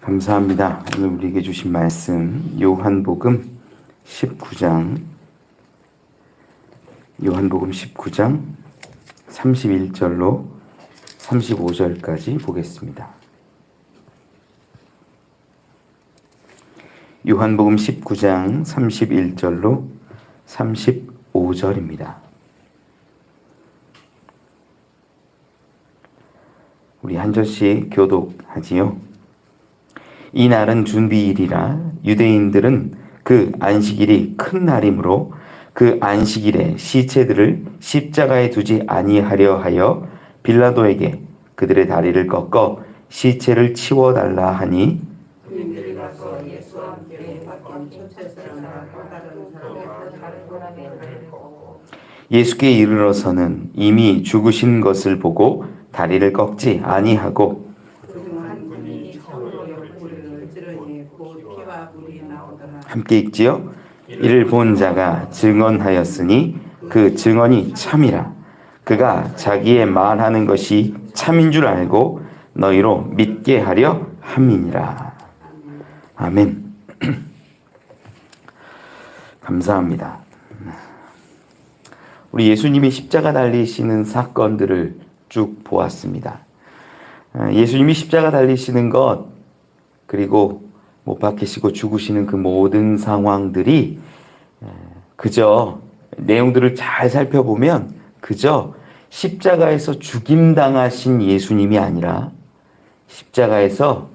감사합니다. 오늘 우리에게 주신 말씀 요한복음 19장 31절로 35절까지 보겠습니다. 요한복음 19장 31절로 35절입니다. 우리 한 절씩 교독하지요. 이 날은 준비일이라 유대인들은 그 안식일이 큰 날이므로 그 안식일에 시체들을 십자가에 두지 아니하려 하여 빌라도에게 그들의 다리를 꺾어 시체를 치워달라 하니 그들이 가서 예수와 함께 밖에 쫓았으나 또 다른 사람의 다리를 꺾고 예수께 이르러서는 이미 죽으신 것을 보고 다리를 꺾지 아니하고 함께 읽지요. 이를 본 자가 증언하였으니 그 증언이 참이라. 그가 자기의 말하는 것이 참인 줄 알고 너희로 믿게 하려 함이니라. 아멘. 감사합니다. 우리 예수님이 십자가 달리시는 사건들을 쭉 보았습니다. 예수님이 십자가 달리시는 것, 그리고 못 박히시고 죽으시는 그 모든 상황들이 그저 내용들을 잘 살펴보면 그저 십자가에서 죽임당하신 예수님이 아니라 십자가에서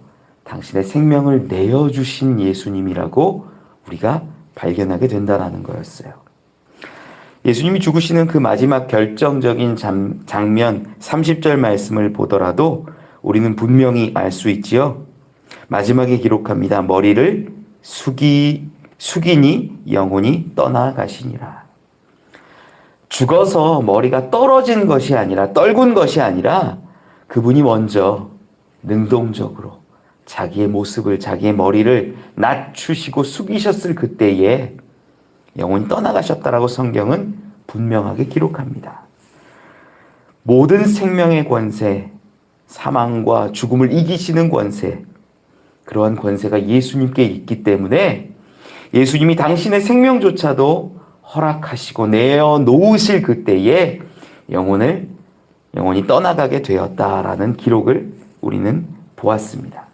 당신의 생명을 내어주신 예수님이라고 우리가 발견하게 된다는 거였어요. 예수님이 죽으시는 그 마지막 결정적인 장면 30절 말씀을 보더라도 우리는 분명히 알 수 있지요. 마지막에 기록합니다. 머리를 숙이니 영혼이 떠나가시니라. 죽어서 머리가 떨어진 것이 아니라 떨군 것이 아니라 그분이 먼저 능동적으로 자기의 모습을, 자기의 머리를 낮추시고 숙이셨을 그때에 영혼이 떠나가셨다라고 성경은 분명하게 기록합니다. 모든 생명의 권세, 사망과 죽음을 이기시는 권세, 그러한 권세가 예수님께 있기 때문에 예수님이 당신의 생명조차도 허락하시고 내어놓으실 그때에 영혼이 떠나가게 되었다라는 기록을 우리는 보았습니다.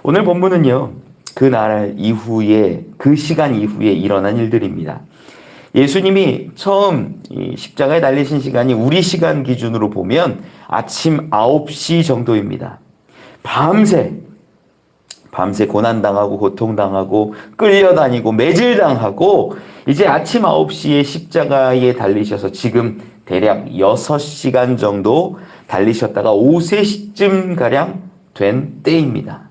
오늘 본문은요, 그날 이후에, 그 시간 이후에 일어난 일들입니다. 예수님이 처음 십자가에 달리신 시간이 우리 시간 기준으로 보면 아침 9시 정도입니다. 밤새 고난당하고 고통당하고 끌려다니고 매질당하고 이제 아침 9시에 십자가에 달리셔서 지금 대략 6시간 정도 달리셨다가 오후 3시쯤가량 된 때입니다.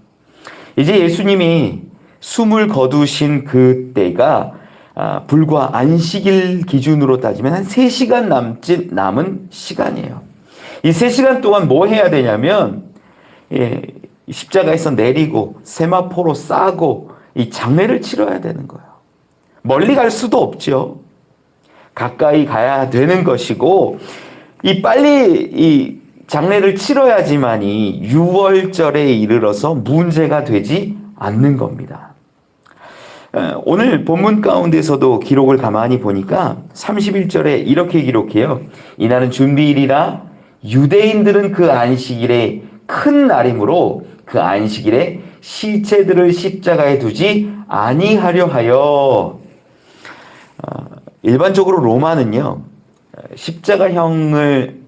이제 예수님이 숨을 거두신 그때가 불과 안식일 기준으로 따지면 한 3시간 남은 시간이에요. 이 3시간 동안 뭐 해야 되냐면 십자가에서 내리고 세마포로 싸고 이 장례를 치러야 되는 거예요. 멀리 갈 수도 없죠. 가까이 가야 되는 것이고 빨리 이 장례를 치러야지만이 유월절에 이르러서 문제가 되지 않는 겁니다. 오늘 본문 가운데서도 기록을 가만히 보니까 31절에 이렇게 기록해요. 이날은 준비일이라 유대인들은 그 안식일에 큰 날이므로 그 안식일에 시체들을 십자가에 두지 아니하려 하여. 일반적으로 로마는요, 십자가형을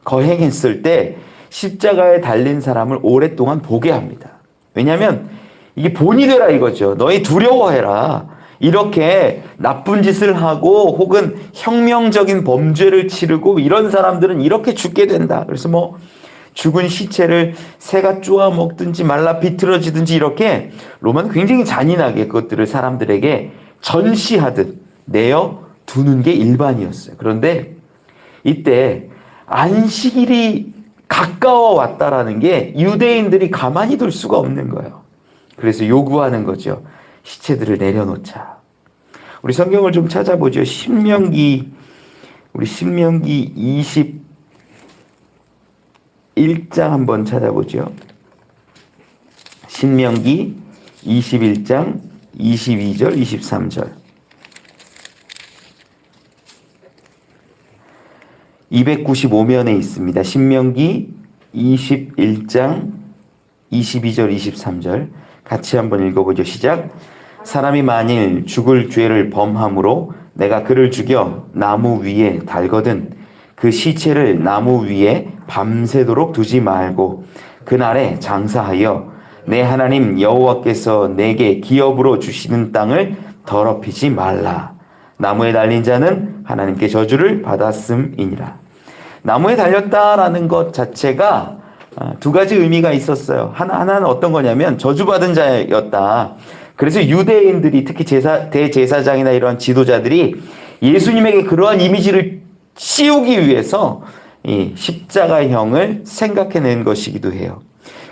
거행했을 때 십자가에 달린 사람을 오랫동안 보게 합니다. 왜냐하면 이게 본이 되라 이거죠. 너희 두려워해라. 이렇게 나쁜 짓을 하고 혹은 혁명적인 범죄를 치르고 이런 사람들은 이렇게 죽게 된다. 그래서 죽은 시체를 새가 쪼아 먹든지 말라 비틀어지든지 이렇게 로마는 굉장히 잔인하게 그것들을 사람들에게 전시하듯 내어 두는 게 일반이었어요. 그런데 이때 안식일이 가까워 왔다라는 게 유대인들이 가만히 둘 수가 없는 거예요. 그래서 요구하는 거죠. 시체들을 내려놓자. 우리 성경을 좀 찾아보죠. 신명기 21장 한번 찾아보죠. 신명기 21장 22절 23절 295면에 있습니다. 신명기 21장 22절 23절 같이 한번 읽어보죠. 시작. 사람이 만일 죽을 죄를 범함으로 내가 그를 죽여 나무 위에 달거든 그 시체를 나무 위에 밤새도록 두지 말고 그날에 장사하여 내 하나님 여호와께서 내게 기업으로 주시는 땅을 더럽히지 말라. 나무에 달린 자는 하나님께 저주를 받았음이니라. 나무에 달렸다라는 것 자체가 두 가지 의미가 있었어요. 하나는 어떤 거냐면 저주받은 자였다. 그래서 유대인들이 특히 대제사장이나 이런 지도자들이 예수님에게 그러한 이미지를 씌우기 위해서 이 십자가형을 생각해낸 것이기도 해요.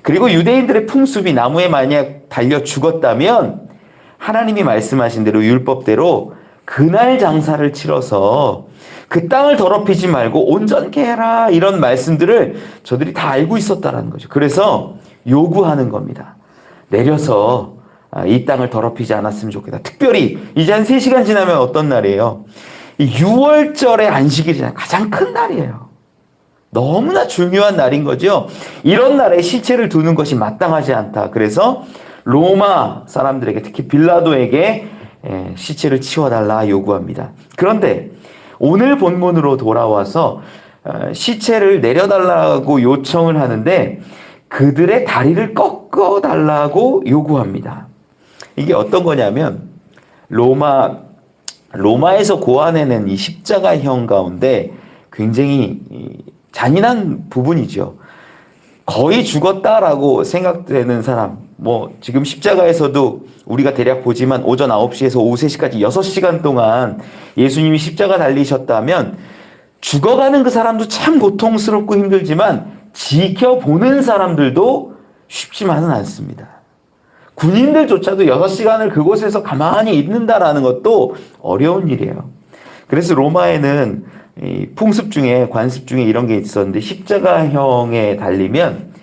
그리고 유대인들의 풍습이 나무에 만약 달려 죽었다면 하나님이 말씀하신 대로 율법대로 그날 장사를 치러서 그 땅을 더럽히지 말고 온전케 해라 이런 말씀들을 저들이 다 알고 있었다는 거죠. 그래서 요구하는 겁니다. 내려서 이 땅을 더럽히지 않았으면 좋겠다. 특별히 이제 한 3시간 지나면 어떤 날이에요? 이 6월절의 안식일이잖아요. 가장 큰 날이에요. 너무나 중요한 날인 거죠. 이런 날에 시체를 두는 것이 마땅하지 않다. 그래서 로마 사람들에게 특히 빌라도에게 시체를 치워달라 요구합니다. 그런데 오늘 본문으로 돌아와서 시체를 내려달라고 요청을 하는데 그들의 다리를 꺾어달라고 요구합니다. 이게 어떤 거냐면 로마에서 고안해낸 이 십자가형 가운데 굉장히 잔인한 부분이죠. 거의 죽었다라고 생각되는 사람, 지금 십자가에서도 우리가 대략 보지만 오전 9시에서 오후 3시까지 6시간 동안 예수님이 십자가 달리셨다면 죽어가는 그 사람도 참 고통스럽고 힘들지만 지켜보는 사람들도 쉽지만은 않습니다. 군인들조차도 6시간을 그곳에서 가만히 있는다라는 것도 어려운 일이에요. 그래서 로마에는 풍습 중에 관습 중에 이런 게 있었는데 십자가형에 달리면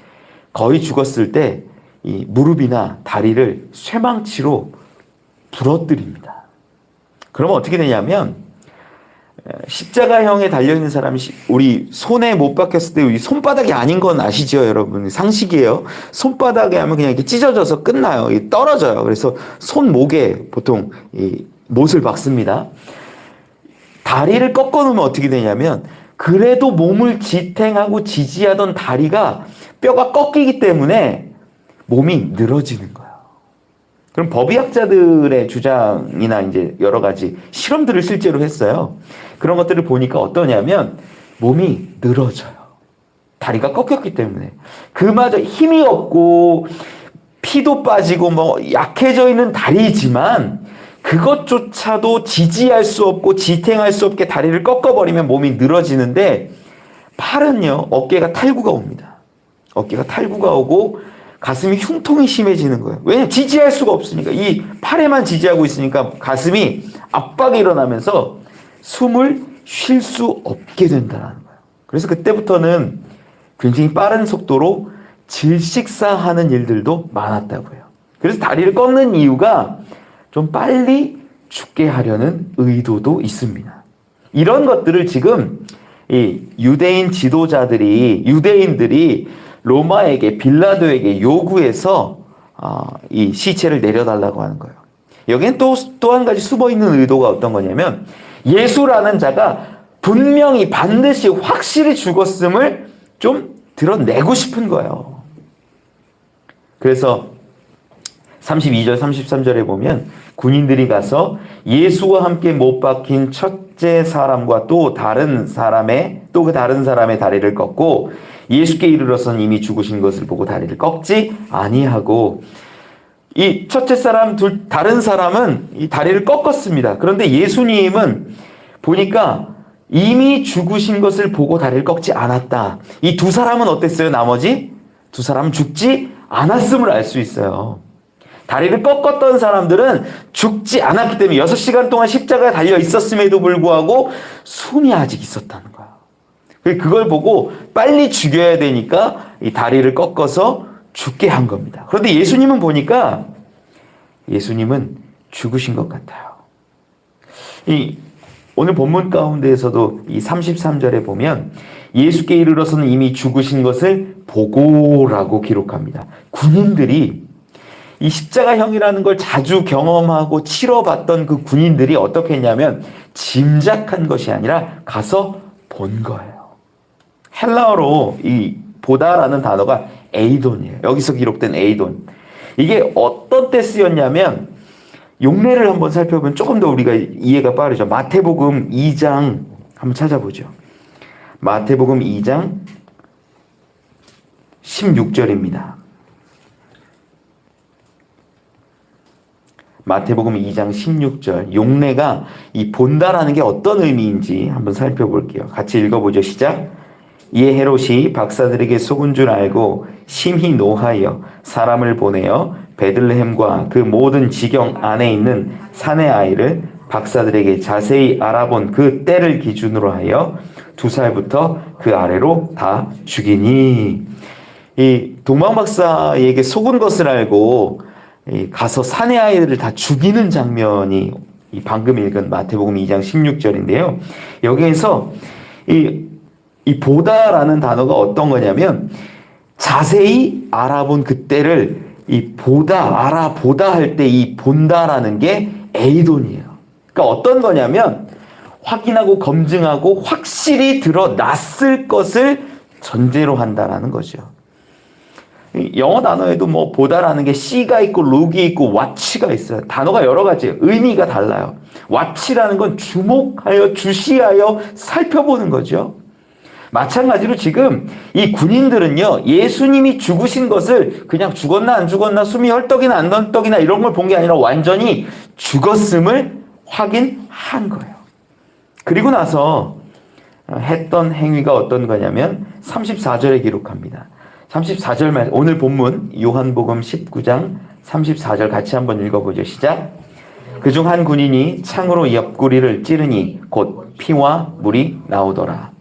거의 죽었을 때 이 무릎이나 다리를 쇠망치로 부러뜨립니다. 그러면 어떻게 되냐면 십자가형에 달려있는 사람이 우리 손에 못 박혔을 때 우리 손바닥이 아닌 건 아시죠 여러분? 상식이에요. 손바닥에 하면 그냥 이렇게 찢어져서 끝나요. 떨어져요. 그래서 손목에 보통 이 못을 박습니다. 다리를 꺾어놓으면 어떻게 되냐면 그래도 몸을 지탱하고 지지하던 다리가 뼈가 꺾이기 때문에 몸이 늘어지는 거예요. 그럼 법의학자들의 주장이나 이제 여러 가지 실험들을 실제로 했어요. 그런 것들을 보니까 어떠냐면 몸이 늘어져요. 다리가 꺾였기 때문에. 그마저 힘이 없고 피도 빠지고 약해져 있는 다리이지만 그것조차도 지지할 수 없고 지탱할 수 없게 다리를 꺾어버리면 몸이 늘어지는데 팔은요, 어깨가 탈구가 옵니다. 어깨가 탈구가 오고 가슴이 흉통이 심해지는 거예요. 왜냐하면 지지할 수가 없으니까. 이 팔에만 지지하고 있으니까 가슴이 압박이 일어나면서 숨을 쉴 수 없게 된다는 거예요. 그래서 그때부터는 굉장히 빠른 속도로 질식사하는 일들도 많았다고 해요. 그래서 다리를 꺾는 이유가 좀 빨리 죽게 하려는 의도도 있습니다. 이런 것들을 지금 이 유대인들이 로마에게 빌라도에게 요구해서 이 시체를 내려달라고 하는 거예요. 여기엔 또 한 가지 숨어 있는 의도가 어떤 거냐면 예수라는 자가 분명히 반드시 확실히 죽었음을 좀 드러내고 싶은 거예요. 그래서 32절 33절에 보면 군인들이 가서 예수와 함께 못 박힌 첫째 사람과 또 그 다른 사람의 다리를 꺾고 예수께 이르러서는 이미 죽으신 것을 보고 다리를 꺾지 아니하고 이 첫째 사람 다른 사람은 이 다리를 꺾었습니다. 그런데 예수님은 보니까 이미 죽으신 것을 보고 다리를 꺾지 않았다. 이 두 사람은 어땠어요? 나머지 두 사람은 죽지 않았음을 알 수 있어요. 다리를 꺾었던 사람들은 죽지 않았기 때문에 6시간 동안 십자가에 달려 있었음에도 불구하고 숨이 아직 있었다는 거야. 그걸 보고 빨리 죽여야 되니까 이 다리를 꺾어서 죽게 한 겁니다. 그런데 예수님은 보니까 예수님은 죽으신 것 같아요. 오늘 본문 가운데에서도 이 33절에 보면 예수께 이르러서는 이미 죽으신 것을 보고라고 기록합니다. 군인들이 이 십자가형이라는 걸 자주 경험하고 치러봤던 그 군인들이 어떻게 했냐면 짐작한 것이 아니라 가서 본 거예요. 헬라어로 이 보다라는 단어가 에이돈이에요. 여기서 기록된 에이돈. 이게 어떤 때 쓰였냐면 용례를 한번 살펴보면 조금 더 우리가 이해가 빠르죠. 마태복음 2장 한번 찾아보죠. 마태복음 2장 16절입니다. 마태복음 2장 16절. 용례가 이 본다라는 게 어떤 의미인지 한번 살펴볼게요. 같이 읽어보죠. 시작. 이에 헤롯이 박사들에게 속은 줄 알고 심히 노하여 사람을 보내어 베들레헴과 그 모든 지경 안에 있는 산의 아이를 박사들에게 자세히 알아본 그 때를 기준으로 하여 2살부터 그 아래로 다 죽이니. 이 동방 박사에게 속은 것을 알고 가서 산의 아이들을 다 죽이는 장면이 이 방금 읽은 마태복음 2장 16절인데요. 여기에서 이 보다라는 단어가 어떤 거냐면 자세히 알아본 그때를 이 보다, 알아보다 할 때 이 본다라는 게 에이돈이에요. 그러니까 어떤 거냐면 확인하고 검증하고 확실히 드러났을 것을 전제로 한다라는 거죠. 영어 단어에도 뭐 보다라는 게 C가 있고 룩이 있고 watch가 있어요. 단어가 여러 가지예요. 의미가 달라요. watch라는 건 주목하여 주시하여 살펴보는 거죠. 마찬가지로 지금 이 군인들은요, 예수님이 죽으신 것을 그냥 죽었나 안 죽었나, 숨이 헐떡이나 안 헐떡이나 이런 걸 본 게 아니라 완전히 죽었음을 확인한 거예요. 그리고 나서 했던 행위가 어떤 거냐면 34절에 기록합니다. 34절 말, 오늘 본문 요한복음 19장 34절 같이 한번 읽어보죠. 시작. 그중 한 군인이 창으로 옆구리를 찌르니 곧 피와 물이 나오더라.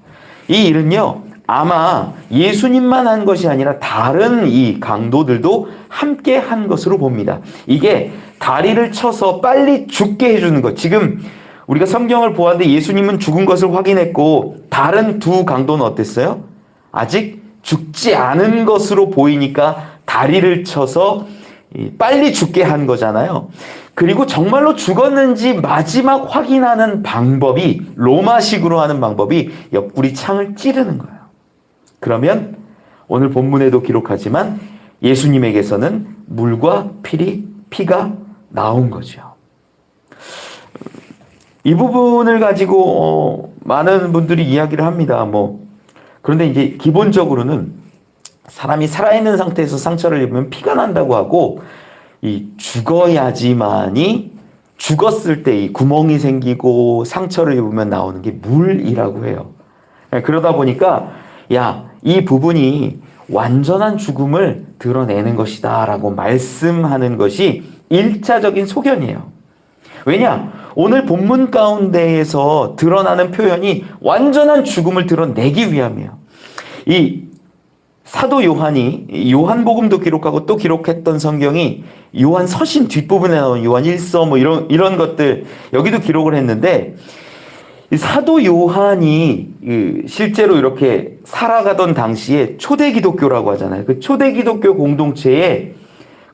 이 일은요, 아마 예수님만 한 것이 아니라 다른 이 강도들도 함께 한 것으로 봅니다. 이게 다리를 쳐서 빨리 죽게 해주는 것. 지금 우리가 성경을 보았는데 예수님은 죽은 것을 확인했고 다른 두 강도는 어땠어요? 아직 죽지 않은 것으로 보이니까 다리를 쳐서 빨리 죽게 한 거잖아요. 그리고 정말로 죽었는지 마지막 확인하는 방법이, 로마식으로 하는 방법이 옆구리 창을 찌르는 거예요. 그러면 오늘 본문에도 기록하지만 예수님에게서는 물과 피가 나온 거죠. 이 부분을 가지고 많은 분들이 이야기를 합니다. 그런데 이제 기본적으로는 사람이 살아있는 상태에서 상처를 입으면 피가 난다고 하고, 이 죽어야지만이, 죽었을 때 이 구멍이 생기고 상처를 입으면 나오는 게 물이라고 해요. 그러다 보니까 이 부분이 완전한 죽음을 드러내는 것이다 라고 말씀하는 것이 1차적인 소견이에요. 왜냐? 오늘 본문 가운데에서 드러나는 표현이 완전한 죽음을 드러내기 위함이에요. 이 사도 요한이 요한복음도 기록하고 또 기록했던 성경이 요한 서신 뒷부분에 나오는 요한 1서 이런 것들 여기도 기록을 했는데, 이 사도 요한이 실제로 이렇게 살아가던 당시에 초대 기독교라고 하잖아요. 그 초대 기독교 공동체에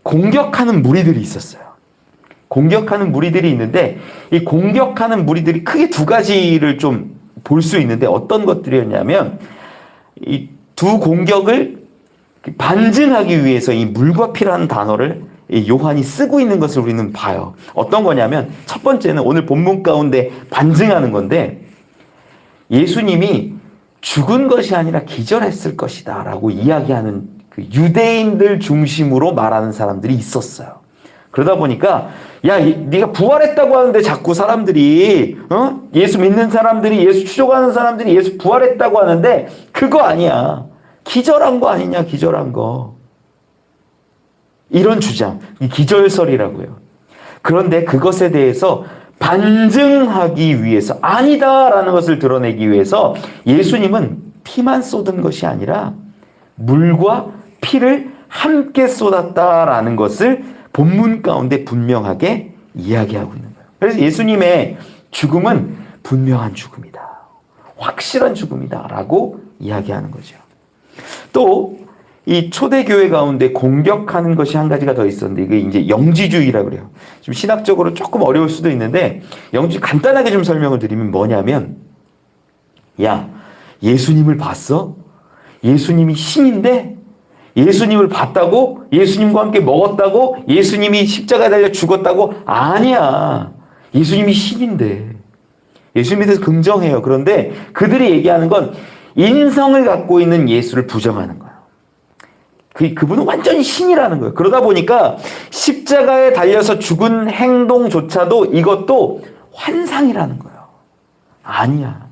공격하는 무리들이 있었어요. 공격하는 무리들이 있는데 이 공격하는 무리들이 크게 두 가지를 좀 볼 수 있는데 어떤 것들이었냐면, 이 두 공격을 반증하기 위해서 이 물과 피라는 단어를 요한이 쓰고 있는 것을 우리는 봐요. 어떤 거냐면 첫 번째는 오늘 본문 가운데 반증하는 건데, 예수님이 죽은 것이 아니라 기절했을 것이다 라고 이야기하는 그 유대인들 중심으로 말하는 사람들이 있었어요. 그러다 보니까 네가 부활했다고 하는데 자꾸 사람들이 예수 믿는 사람들이, 예수 추종하는 사람들이 예수 부활했다고 하는데 그거 아니야, 기절한 거 아니냐, 기절한 거, 이런 주장, 기절설이라고요. 그런데 그것에 대해서 반증하기 위해서, 아니다라는 것을 드러내기 위해서 예수님은 피만 쏟은 것이 아니라 물과 피를 함께 쏟았다라는 것을 본문 가운데 분명하게 이야기하고 있는 거예요. 그래서 예수님의 죽음은 분명한 죽음이다. 확실한 죽음이다라고 이야기하는 거죠. 또 이 초대교회 가운데 공격하는 것이 한 가지가 더 있었는데 이게 이제 영지주의라고 그래요. 좀 신학적으로 조금 어려울 수도 있는데 영지 간단하게 좀 설명을 드리면 뭐냐면 야, 예수님을 봤어? 예수님이 신인데 예수님을 봤다고? 예수님과 함께 먹었다고? 예수님이 십자가에 달려 죽었다고? 아니야. 예수님이 신인데. 예수님에 대해서 긍정해요. 그런데 그들이 얘기하는 건 인성을 갖고 있는 예수를 부정하는 거예요. 그분은 완전히 신이라는 거예요. 그러다 보니까 십자가에 달려서 죽은 행동조차도 이것도 환상이라는 거예요. 아니야.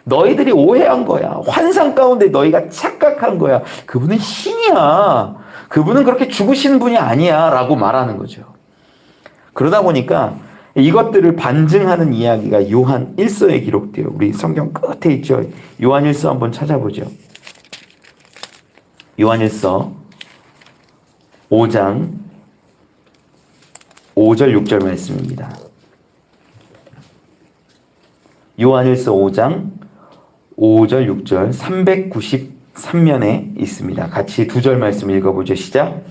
너희들이 오해한 거야. 환상 가운데 너희가 착각한 거야. 그분은 신이야. 그분은 그렇게 죽으신 분이 아니야. 라고 말하는 거죠. 그러다 보니까 이것들을 반증하는 이야기가 요한 1서에 기록돼요. 우리 성경 끝에 있죠. 요한 1서 한번 찾아보죠. 요한 1서 5장 5절 6절 말씀입니다. 요한 1서 5장 5절 6절 393면에 있습니다. 같이 두 절 말씀 읽어보죠. 시작.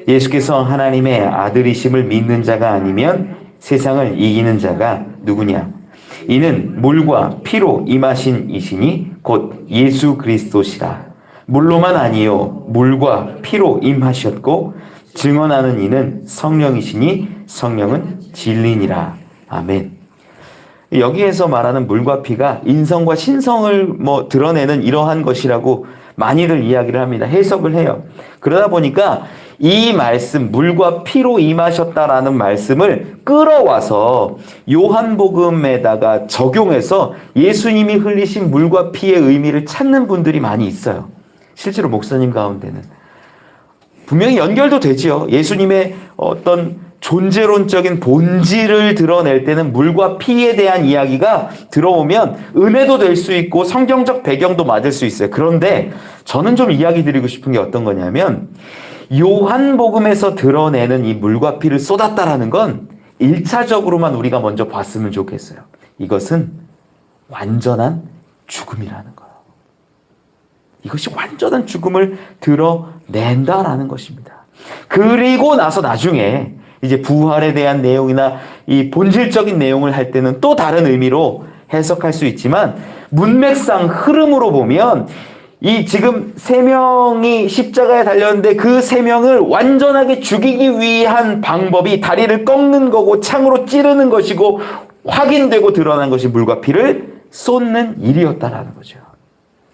예수께서 하나님의 아들이심을 믿는 자가 아니면 세상을 이기는 자가 누구냐? 이는 물과 피로 임하신 이시니 곧 예수 그리스도시라. 물로만 아니요 물과 피로 임하셨고 증언하는 이는 성령이시니 성령은 진리니라. 아멘. 여기에서 말하는 물과 피가 인성과 신성을 드러내는 이러한 것이라고 많이들 이야기를 합니다. 해석을 해요. 그러다 보니까 이 말씀, 물과 피로 임하셨다라는 말씀을 끌어와서 요한복음에다가 적용해서 예수님이 흘리신 물과 피의 의미를 찾는 분들이 많이 있어요. 실제로 목사님 가운데는. 분명히 연결도 되지요. 예수님의 어떤 존재론적인 본질을 드러낼 때는 물과 피에 대한 이야기가 들어오면 은혜도 될 수 있고 성경적 배경도 맞을 수 있어요. 그런데 저는 좀 이야기 드리고 싶은 게 어떤 거냐면 요한복음에서 드러내는 이 물과 피를 쏟았다라는 건 1차적으로만 우리가 먼저 봤으면 좋겠어요. 이것은 완전한 죽음이라는 거예요. 이것이 완전한 죽음을 드러낸다라는 것입니다. 그리고 나서 나중에 이제 부활에 대한 내용이나 이 본질적인 내용을 할 때는 또 다른 의미로 해석할 수 있지만 문맥상 흐름으로 보면 이 지금 세 명이 십자가에 달렸는데 그 세 명을 완전하게 죽이기 위한 방법이 다리를 꺾는 거고 창으로 찌르는 것이고 확인되고 드러난 것이 물과 피를 쏟는 일이었다라는 거죠.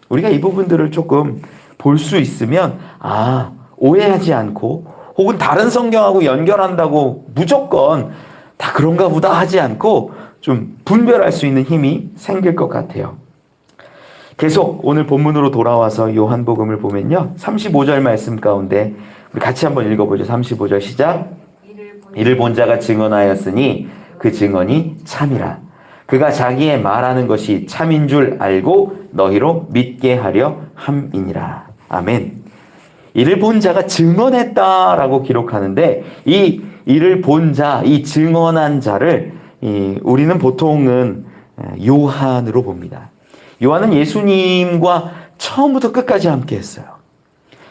우리가 이 부분들을 조금 볼 수 있으면 오해하지 않고 혹은 다른 성경하고 연결한다고 무조건 다 그런가 보다 하지 않고 좀 분별할 수 있는 힘이 생길 것 같아요. 계속 오늘 본문으로 돌아와서 요한복음을 보면요. 35절 말씀 가운데 우리 같이 한번 읽어보죠. 35절 시작. 이를 본 자가 증언하였으니 그 증언이 참이라. 그가 자기의 말하는 것이 참인 줄 알고 너희로 믿게 하려 함이니라. 아멘. 이를 본 자가 증언했다라고 기록하는데 이 이를 본 자, 이 증언한 자를 우리는 보통은 요한으로 봅니다. 요한은 예수님과 처음부터 끝까지 함께 했어요.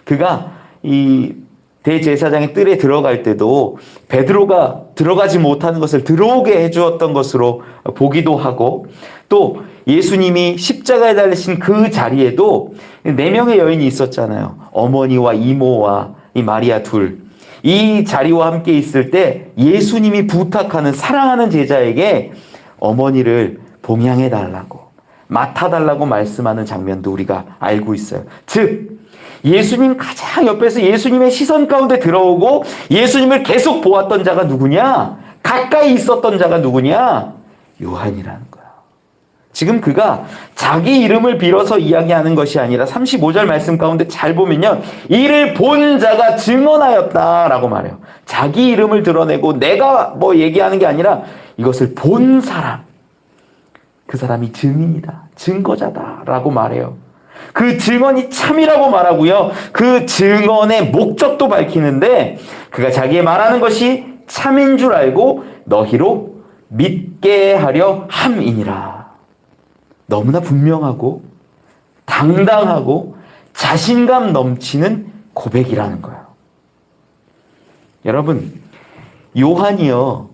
그가 이 대제사장의 뜰에 들어갈 때도 베드로가 들어가지 못하는 것을 들어오게 해주었던 것으로 보기도 하고 또 예수님이 십자가에 달리신 그 자리에도 4명의 여인이 있었잖아요. 어머니와 이모와 이 마리아 둘. 이 자리와 함께 있을 때 예수님이 부탁하는 사랑하는 제자에게 어머니를 봉양해 달라고 맡아달라고 말씀하는 장면도 우리가 알고 있어요. 즉 예수님 가장 옆에서 예수님의 시선 가운데 들어오고 예수님을 계속 보았던 자가 누구냐? 가까이 있었던 자가 누구냐? 요한이라는 거야. 지금 그가 자기 이름을 빌어서 이야기하는 것이 아니라 35절 말씀 가운데 잘 보면요. 이를 본 자가 증언하였다라고 말해요. 자기 이름을 드러내고 내가 얘기하는 게 아니라 이것을 본 사람. 그 사람이 증인이다. 증거자다라고 말해요. 그 증언이 참이라고 말하고요. 그 증언의 목적도 밝히는데 그가 자기의 말하는 것이 참인 줄 알고 너희로 믿게 하려 함이니라. 너무나 분명하고 당당하고 자신감 넘치는 고백이라는 거예요. 여러분, 요한이요,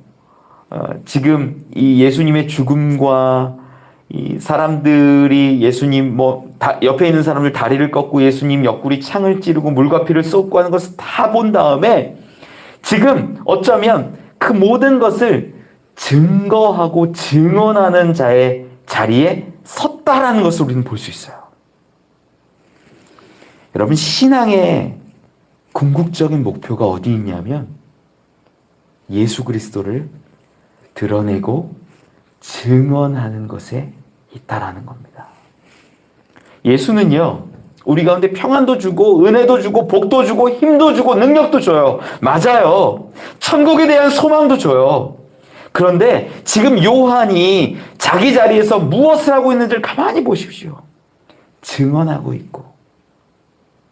지금 이 예수님의 죽음과 이 사람들이 예수님 옆에 있는 사람들 다리를 꺾고 예수님 옆구리 창을 찌르고 물과 피를 쏟고 하는 것을 다 본 다음에 지금 어쩌면 그 모든 것을 증거하고 증언하는 자의 자리에 섰다라는 것을 우리는 볼 수 있어요. 여러분, 신앙의 궁극적인 목표가 어디 있냐면 예수 그리스도를 드러내고 증언하는 것에 있다라는 겁니다. 예수는요, 우리 가운데 평안도 주고 은혜도 주고 복도 주고 힘도 주고 능력도 줘요. 맞아요. 천국에 대한 소망도 줘요. 그런데 지금 요한이 자기 자리에서 무엇을 하고 있는지를 가만히 보십시오. 증언하고 있고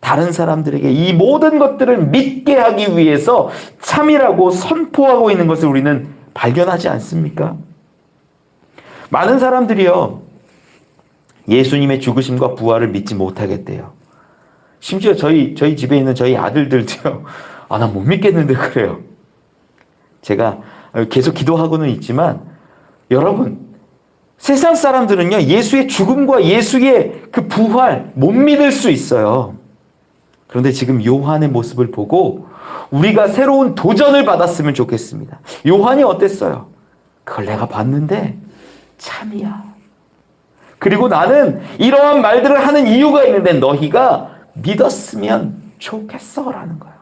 다른 사람들에게 이 모든 것들을 믿게 하기 위해서 참이라고 선포하고 있는 것을 우리는 발견하지 않습니까? 많은 사람들이요, 예수님의 죽으심과 부활을 믿지 못하겠대요. 심지어 저희 집에 있는 저희 아들들도요, 나 못 믿겠는데 그래요. 제가 계속 기도하고는 있지만, 여러분, 세상 사람들은요, 예수의 죽음과 예수의 그 부활 못 믿을 수 있어요. 그런데 지금 요한의 모습을 보고 우리가 새로운 도전을 받았으면 좋겠습니다. 요한이 어땠어요? 그걸 내가 봤는데 참이야. 그리고 나는 이러한 말들을 하는 이유가 있는데 너희가 믿었으면 좋겠어라는 거예요.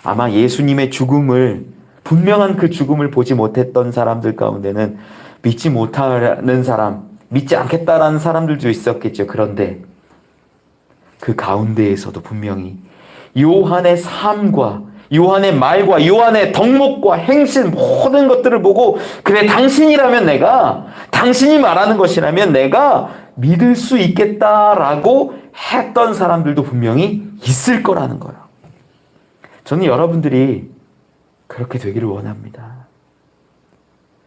아마 예수님의 죽음을, 분명한 그 죽음을 보지 못했던 사람들 가운데는 믿지 못하는 사람, 믿지 않겠다라는 사람들도 있었겠죠. 그런데 그 가운데에서도 분명히 요한의 삶과 요한의 말과 요한의 덕목과 행실 모든 것들을 보고 그래, 당신이 말하는 것이라면 내가 믿을 수 있겠다라고 했던 사람들도 분명히 있을 거라는 거예요. 저는 여러분들이 그렇게 되기를 원합니다.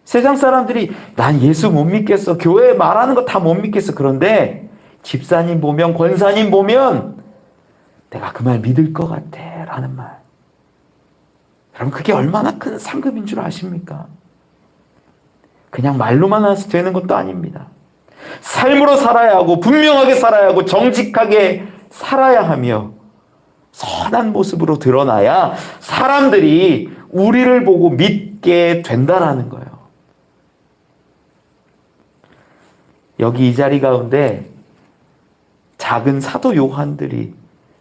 세상 사람들이 난 예수 못 믿겠어, 교회 말하는 거 다 못 믿겠어. 그런데 집사님 보면, 권사님 보면 내가 그 말 믿을 것 같아 라는 말, 여러분, 그게 얼마나 큰 상급인 줄 아십니까? 그냥 말로만 해서 되는 것도 아닙니다. 삶으로 살아야 하고 분명하게 살아야 하고 정직하게 살아야 하며 선한 모습으로 드러나야 사람들이 우리를 보고 믿게 된다라는 거예요. 여기 이 자리 가운데 작은 사도 요한들이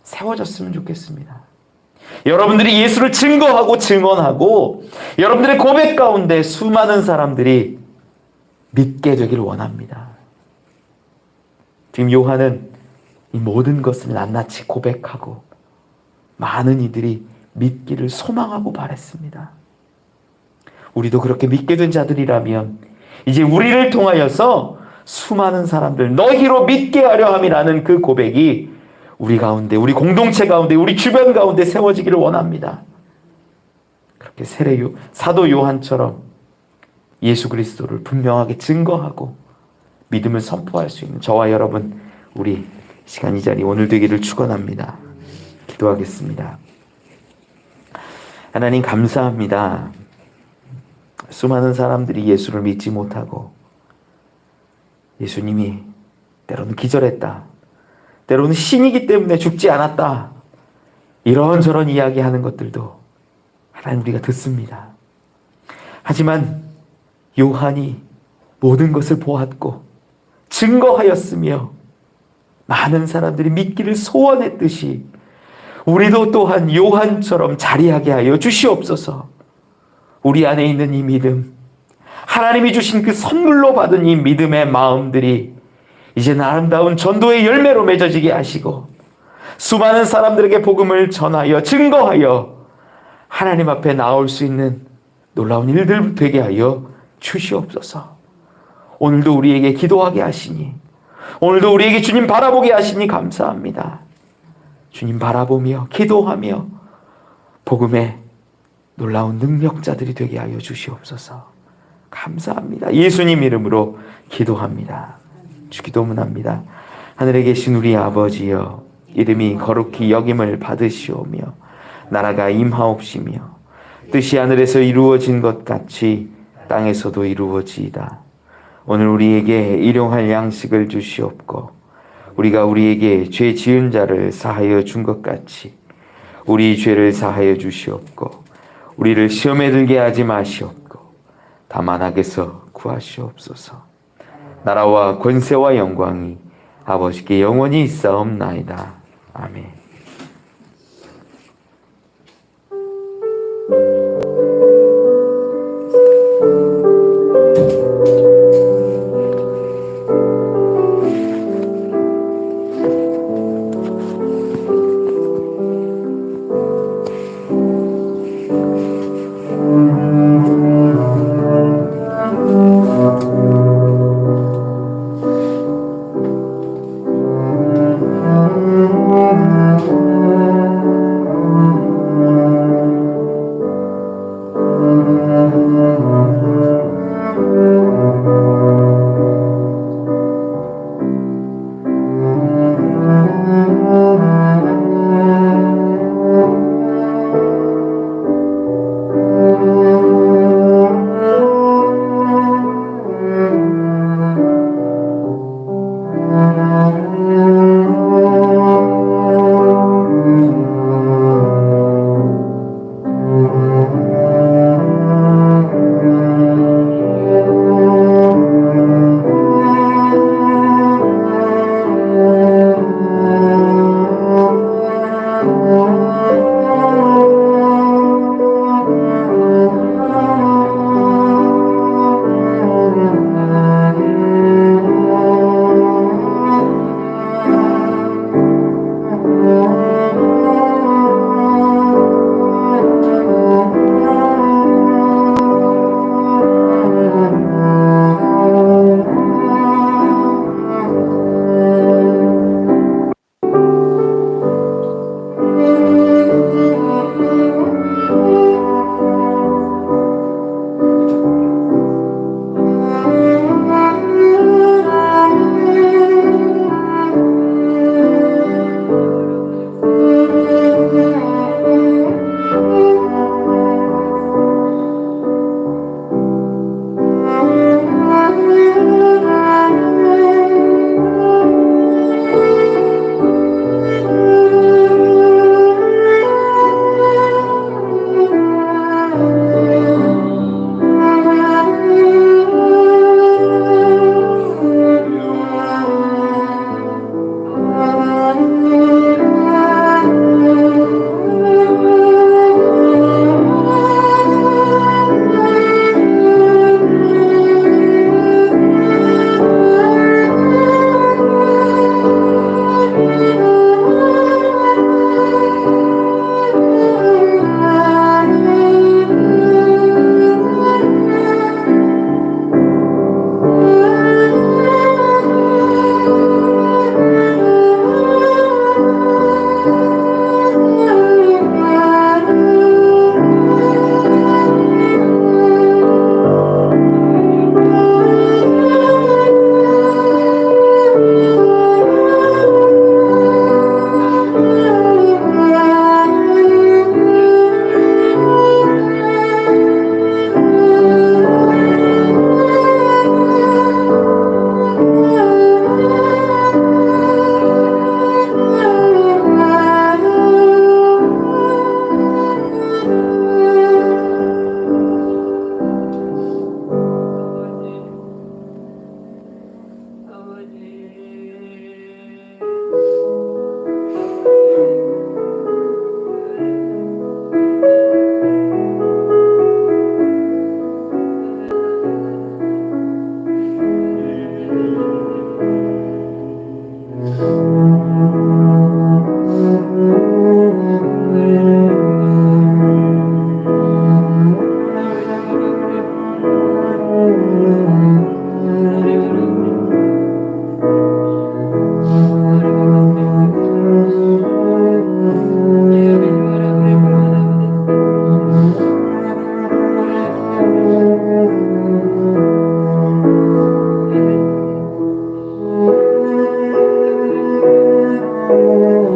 세워졌으면 좋겠습니다. 여러분들이 예수를 증거하고 증언하고 여러분들의 고백 가운데 수많은 사람들이 믿게 되기를 원합니다. 지금 요한은 이 모든 것을 낱낱이 고백하고 많은 이들이 믿기를 소망하고 바랬습니다. 우리도 그렇게 믿게 된 자들이라면 이제 우리를 통하여서 수많은 사람들 너희로 믿게 하려 함이라는 그 고백이 우리 가운데, 우리 공동체 가운데, 우리 주변 가운데 세워지기를 원합니다. 그렇게 사도 요한처럼 예수 그리스도를 분명하게 증거하고 믿음을 선포할 수 있는 저와 여러분, 우리 시간 이 자리 오늘 되기를 축원합니다. 기도하겠습니다. 하나님, 감사합니다. 수많은 사람들이 예수를 믿지 못하고 예수님이 때로는 기절했다, 때로는 신이기 때문에 죽지 않았다, 이런저런 이야기하는 것들도 하나님 우리가 듣습니다. 하지만 요한이 모든 것을 보았고 증거하였으며 많은 사람들이 믿기를 소원했듯이 우리도 또한 요한처럼 자리하게 하여 주시옵소서. 우리 안에 있는 이 믿음, 하나님이 주신 그 선물로 받은 이 믿음의 마음들이 이제 아름다운 전도의 열매로 맺어지게 하시고 수많은 사람들에게 복음을 전하여 증거하여 하나님 앞에 나올 수 있는 놀라운 일들 되게 하여 주시옵소서. 오늘도 우리에게 기도하게 하시니 오늘도 우리에게 주님 바라보게 하시니 감사합니다. 주님 바라보며 기도하며 복음의 놀라운 능력자들이 되게 하여 주시옵소서. 감사합니다. 예수님 이름으로 기도합니다. 주 기도문합니다. 하늘에 계신 우리 아버지여, 이름이 거룩히 여김을 받으시오며 나라가 임하옵시며 뜻이 하늘에서 이루어진 것 같이 땅에서도 이루어지이다. 오늘 우리에게 일용할 양식을 주시옵고 우리가 우리에게 죄 지은 자를 사하여 준 것 같이 우리 죄를 사하여 주시옵고 우리를 시험에 들게 하지 마시옵고 다만 악에서 구하시옵소서. 나라와 권세와 영광이 아버지께 영원히 있사옵나이다. 아멘.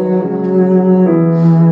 주옵소서.